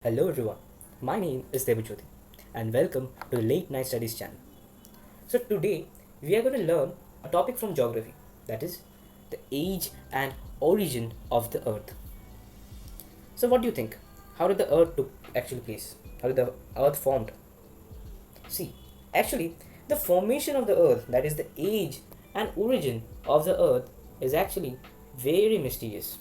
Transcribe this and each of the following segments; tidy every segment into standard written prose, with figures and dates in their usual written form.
Hello everyone, my name is Devajyoti and welcome to the Late Night Studies channel. So today we are going to learn a topic from geography, that is the age and origin of the earth. So what do you think? How did the earth took actually place? How did the earth formed? See, actually the formation of the earth, that is the age and origin of the earth, is actually very mysterious.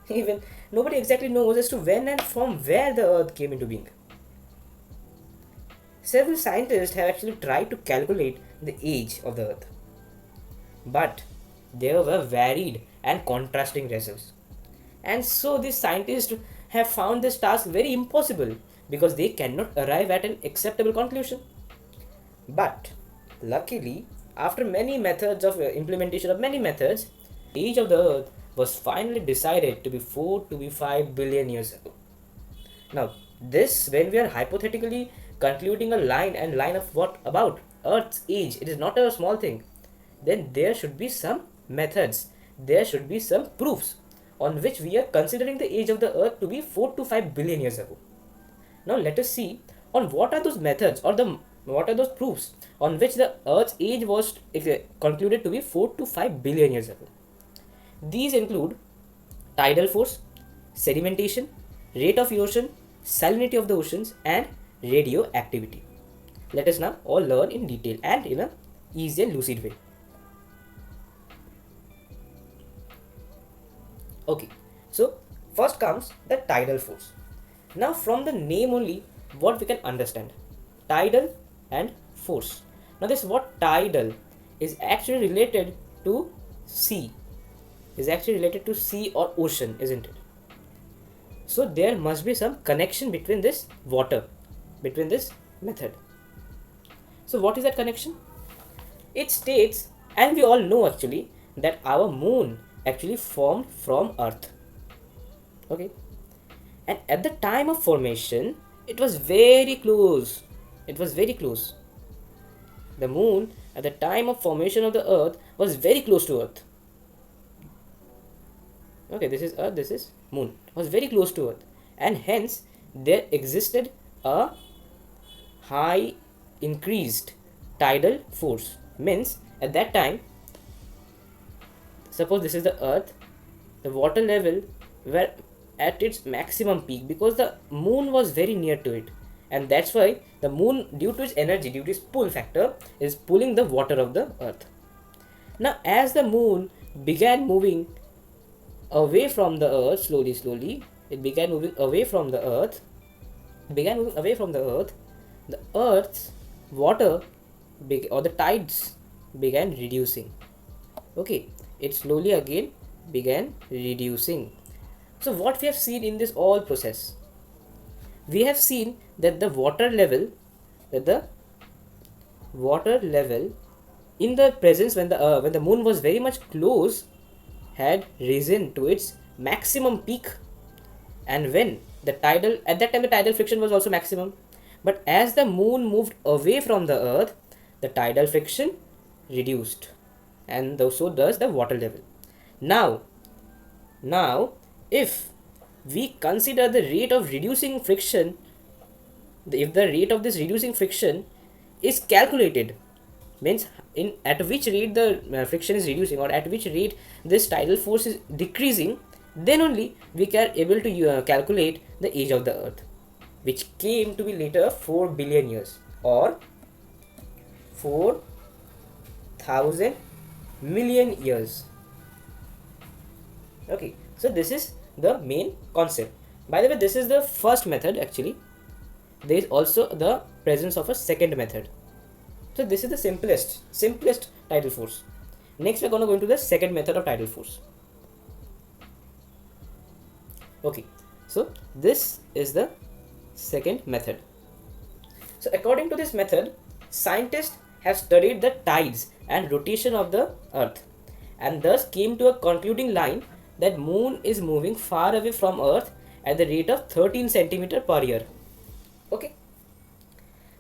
Even nobody exactly knows as to when and from where the earth came into being. Several scientists have actually tried to calculate the age of the earth, but there were varied and contrasting results. And so these scientists have found this task very impossible because they cannot arrive at an acceptable conclusion. But luckily, after many methods of implementation of many methods, the age of the earth was finally decided to be 4 to be 5 billion years ago. Now, this when we are hypothetically concluding a line of what about Earth's age, it is not a small thing. Then there should be some methods, there should be some proofs on which we are considering the age of the Earth to be 4 to 5 billion years ago. Now let us see on what are those methods or the what are those proofs on which the Earth's age was concluded to be 4 to 5 billion years ago. These include tidal force, sedimentation, rate of erosion, salinity of the oceans, and radioactivity. Let us now all learn in detail and in a easy and lucid way. Okay, so first comes the tidal force. Now, from the name only, what we can understand tidal and force. Now, this what tidal is actually related to sea, or ocean, isn't it? So there must be some connection between this water, between this method. So what is that connection? It states, and we all know actually, that our moon actually formed from earth. Okay, and at the time of formation it was very close, the moon at the time of formation of the earth was very close to earth. Okay, this is earth, this is moon, was very close to earth, and hence there existed a high increased tidal force. Means at that time, suppose this is the earth, the water level were at its maximum peak because the moon was very near to it, and that's why the moon, due to its energy, due to its pull factor, is pulling the water of the earth. Now as the moon began moving away from the earth, slowly it began moving away from the earth, the earth's water or the tides began reducing. Okay, it slowly again began reducing. So what we have seen in this all process, we have seen that the water level, in the presence when the moon was very much close, had risen to its maximum peak, and when the tidal, at that time the tidal friction was also maximum, but as the moon moved away from the earth, the tidal friction reduced, and so does the water level. Now if we consider the rate of reducing friction, if the rate of this reducing friction is calculated, means in at which rate the friction is reducing, or at which rate this tidal force is decreasing, then only we can able to calculate the age of the earth, which came to be later 4 billion years or 4,000 million years. Okay, so this is the main concept. By the way, this is the first method. Actually, there is also the presence of a second method. So this is the simplest tidal force. Next we are going to go into the second method of tidal force. Okay, so this is the second method. So according to this method, scientists have studied the tides and rotation of the earth, and thus came to a concluding line that moon is moving far away from earth at the rate of 13 centimeter per year. Okay,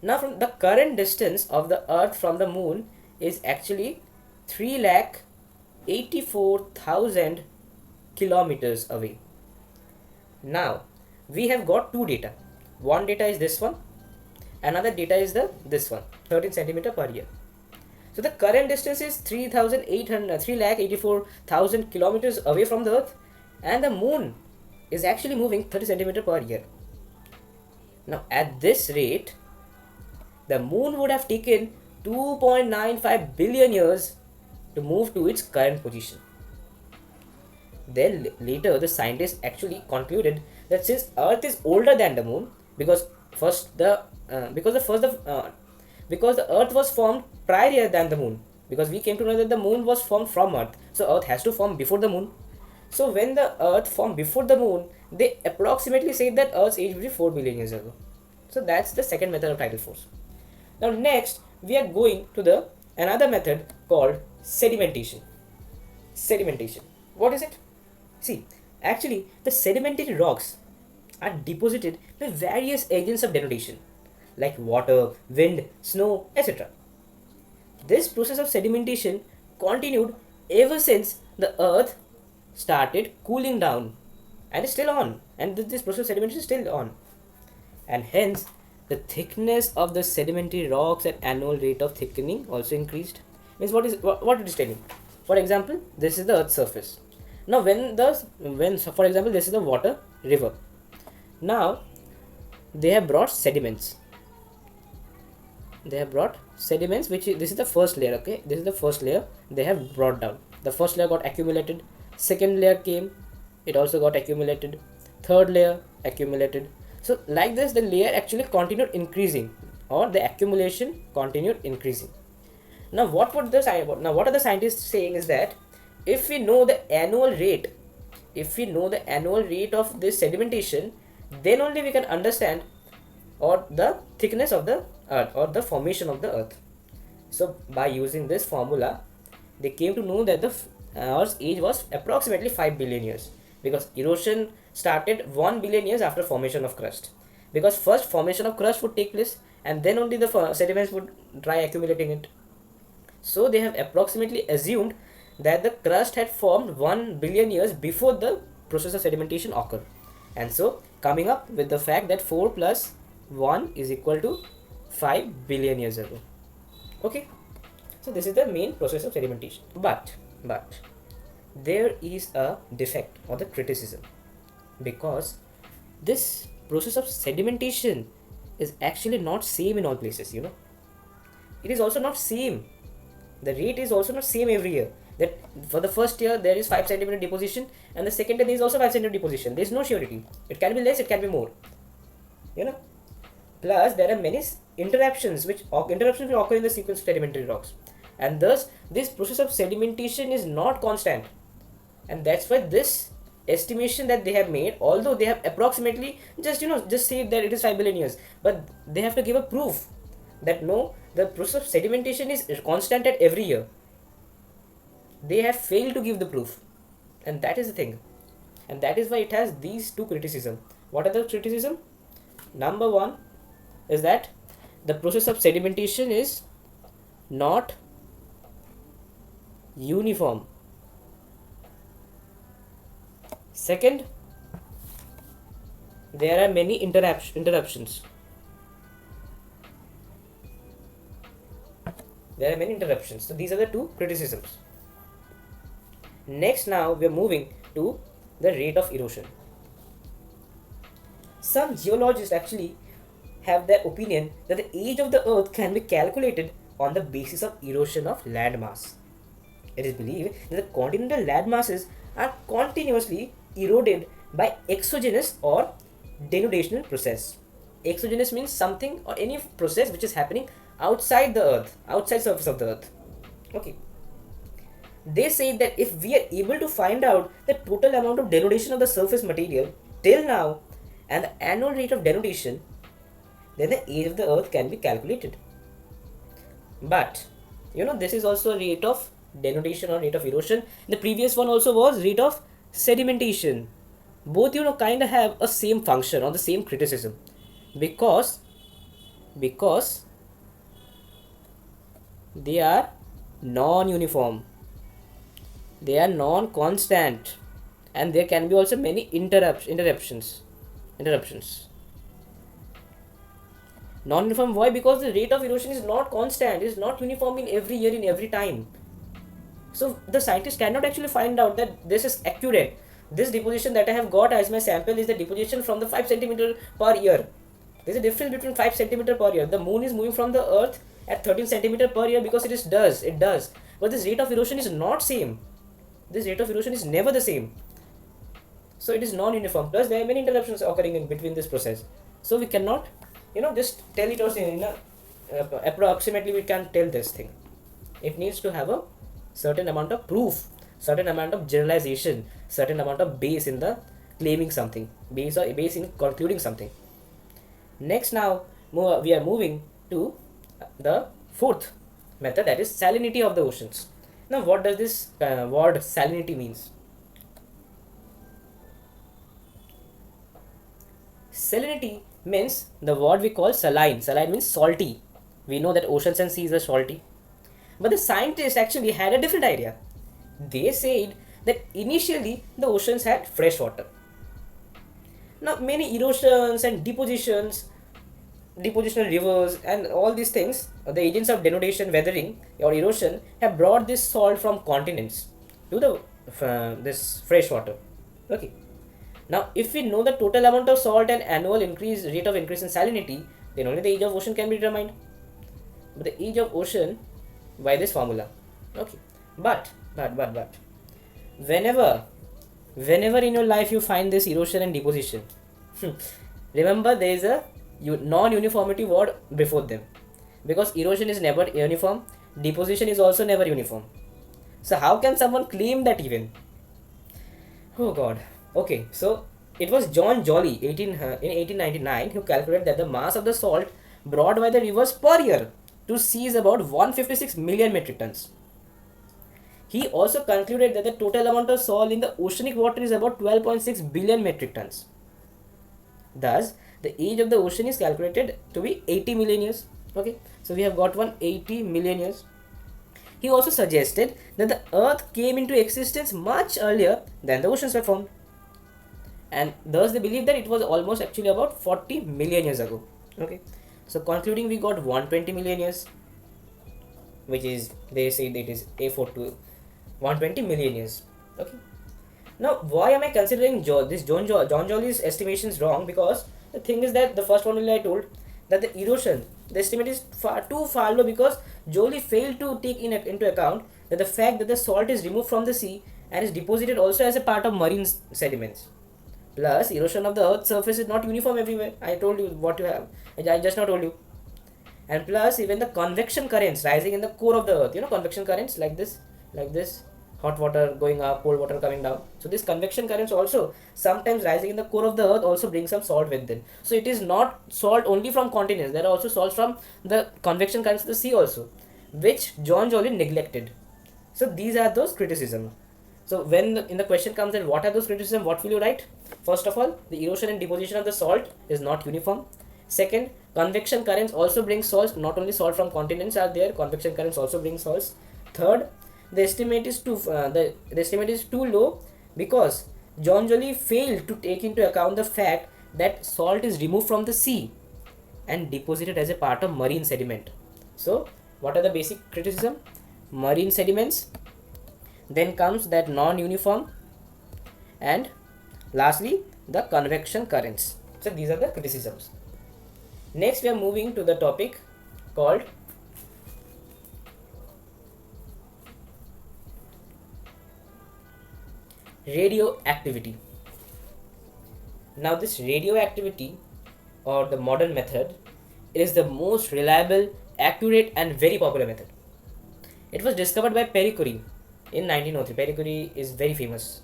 now from the current distance of the earth from the moon is actually 3,84,000 kilometers away. Now we have got two data. One data is this one, another data is the this one, 13 centimeter per year. So the current distance is 3,84,000 kilometers away from the Earth, and the Moon is actually moving 30 centimeter per year. Now at this rate, the Moon would have taken 2.95 billion years to move to its current position. Then later, the scientists actually concluded that since Earth is older than the Moon, because first the because the first the because the Earth was formed prior than the Moon, because we came to know that the Moon was formed from Earth, so Earth has to form before the Moon. So when the Earth formed before the Moon, they approximately say that Earth's age will be 4 billion years ago. So that's the second method of tidal force. Now next, we are going to the another method called sedimentation. Sedimentation. What is it? See, actually, the sedimentary rocks are deposited by various agents of denudation like water, wind, snow, etc. This process of sedimentation continued ever since the earth started cooling down and is still on, and this process of sedimentation is still on, and hence the thickness of the sedimentary rocks and annual rate of thickening also increased. Means what it is telling. For example, this is the earth's surface. Now so for example, this is the water river. Now they have brought sediments. Which this is the first layer. Okay, this is the first layer they have brought down. The first layer got accumulated, second layer came, it also got accumulated, third layer accumulated. So like this, the layer actually continued increasing, or the accumulation continued increasing. Now what are the scientists saying is that if we know the annual rate of this sedimentation, then only we can understand or the thickness of the earth or the formation of the earth. So by using this formula, they came to know that the Earth's age was approximately 5 billion years, because erosion started 1 billion years after formation of crust, because first formation of crust would take place and then only the sediments would try accumulating it. So they have approximately assumed that the crust had formed 1 billion years before the process of sedimentation occurred, and so coming up with the fact that 4 plus 1 is equal to 5 billion years ago. Okay, so this is the main process of sedimentation. But there is a defect or the criticism, because this process of sedimentation is actually not same in all places. It is also not same. The rate is also not same every year. That for the first year there is 5 centimeter deposition, and the second year there is also 5 centimeter deposition. There is no surety. It can be less, it can be more. Plus there are many interruptions which occur in the sequence of sedimentary rocks, and thus this process of sedimentation is not constant. And that's why this estimation that they have made, although they have approximately just say that it is 5 billion years, but they have to give a proof that no, the process of sedimentation is constant at every year. They have failed to give the proof, and that is the thing, and that is why it has these two criticisms. What are the criticism? Number one is that the process of sedimentation is not uniform. Second, there are many interruptions. So these are the two criticisms. Next, now we are moving to the rate of erosion. Some geologists actually have their opinion that the age of the earth can be calculated on the basis of erosion of landmass. It is believed that the continental landmasses are continuously eroded by exogenous or denudational process. Exogenous means something or any process which is happening outside the earth, outside surface of the earth. Okay. They say that if we are able to find out the total amount of denudation of the surface material till now and the annual rate of denudation, then the age of the earth can be calculated. But this is also a rate of denudation or rate of erosion. The previous one also was rate of sedimentation. Both kind of have a same function or the same criticism, because they are non-uniform, they are non-constant, and there can be also many interruptions. interruptions. Non-uniform, why? Because the rate of erosion is not constant, is not uniform in every year, in every time. So the scientists cannot actually find out that this is accurate. This deposition that I have got as my sample is the deposition from the 5 centimeter per year. There's a difference between 5 centimeter per year. The moon is moving from the earth at 13 centimeter per year because it does. But this rate of erosion is not same. This rate of erosion is never the same. So it is non-uniform. Plus there are many interruptions occurring in between this process. So we cannot, just tell it or say, approximately we can tell this thing. It needs to have a certain amount of proof, certain amount of generalization, certain amount of base in the claiming something, base in concluding something. Next, now we are moving to the fourth method, that is salinity of the oceans. Now, what does this word salinity means? Salinity means the word we call saline. Saline means salty. We know that oceans and seas are salty. But the scientists actually had a different idea. They said that initially the oceans had fresh water. Now many erosions and depositional rivers and all these things, the agents of denudation, weathering or erosion, have brought this salt from continents to the this fresh water. Okay. Now if we know the total amount of salt and annual rate of increase in salinity, then only the age of ocean can be determined. But the age of ocean by this formula. Okay. But whenever in your life you find this erosion and deposition, remember there is a non-uniformity word before them, because erosion is never uniform, deposition is also never uniform. So how can someone claim that even? Oh god. Okay, so it was John Jolly in 1899 who calculated that the mass of the salt brought by the rivers per year to sea is about 156 million metric tons. He also concluded that the total amount of salt in the oceanic water is about 12.6 billion metric tons. Thus, the age of the ocean is calculated to be 80 million years. Okay, so we have got 180 million years. He also suggested that the earth came into existence much earlier than the oceans were formed. And thus they believe that it was almost actually about 40 million years ago. Okay, so concluding we got 120 million years, which is, they say that it is A4 to 120 million years. Okay, now why am I considering John Jolly's estimations wrong? Because the thing is that the first one I told that the erosion, the estimate is too far low, because Joly failed to take into account that the fact that the salt is removed from the sea and is deposited also as a part of marine sediments. Plus, erosion of the earth's surface is not uniform everywhere. I told you what you have. I just now told you. And plus, even the convection currents rising in the core of the earth, convection currents like this, hot water going up, cold water coming down. So this convection currents also sometimes rising in the core of the earth also bring some salt with them. So it is not salt only from continents. There are also salts from the convection currents of the sea also, which John Jolly neglected. So these are those criticisms. So when in the question comes that what are those criticisms, what will you write? First of all, the erosion and deposition of the salt is not uniform. Second, convection currents also bring salts. Not only salt from continents are there, convection currents also bring salts. Third, the estimate is too low because John Jolly failed to take into account the fact that salt is removed from the sea and deposited as a part of marine sediment. So what are the basic criticism? Marine sediments, then comes that non-uniform, and lastly the convection currents. So these are the criticisms. Next we are moving to the topic called radioactivity. Now this radioactivity, or the modern method, is the most reliable, accurate and very popular method. It was discovered by Marie Curie in 1903. Marie Curie is very famous,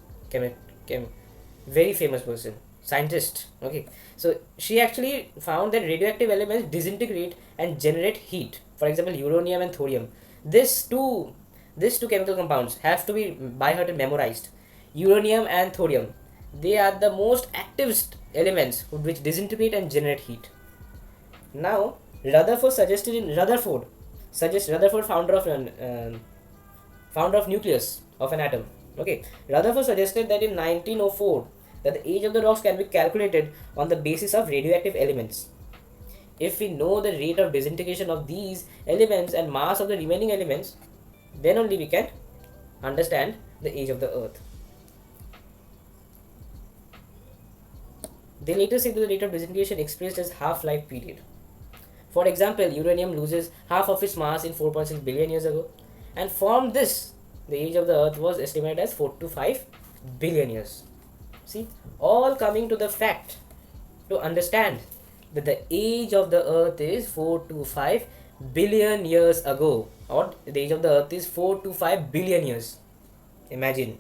very famous person, scientist. Okay, so she actually found that radioactive elements disintegrate and generate heat. For example, uranium and thorium. These two chemical compounds have to be by heart and memorized. Uranium and thorium, they are the most active elements which disintegrate and generate heat. Now Rutherford, founder of nucleus of an atom. Okay, Rutherford suggested that in 1904 that the age of the rocks can be calculated on the basis of radioactive elements. If we know the rate of disintegration of these elements and mass of the remaining elements, then only we can understand the age of the earth. They later say that the rate of disintegration expressed as half-life period. For example, uranium loses half of its mass in 4.6 billion years ago, and from this, the age of the earth was estimated as 4 to 5 billion years. See, all coming to the fact to understand that the age of the earth is 4 to 5 billion years ago, or the age of the earth is 4 to 5 billion years. Imagine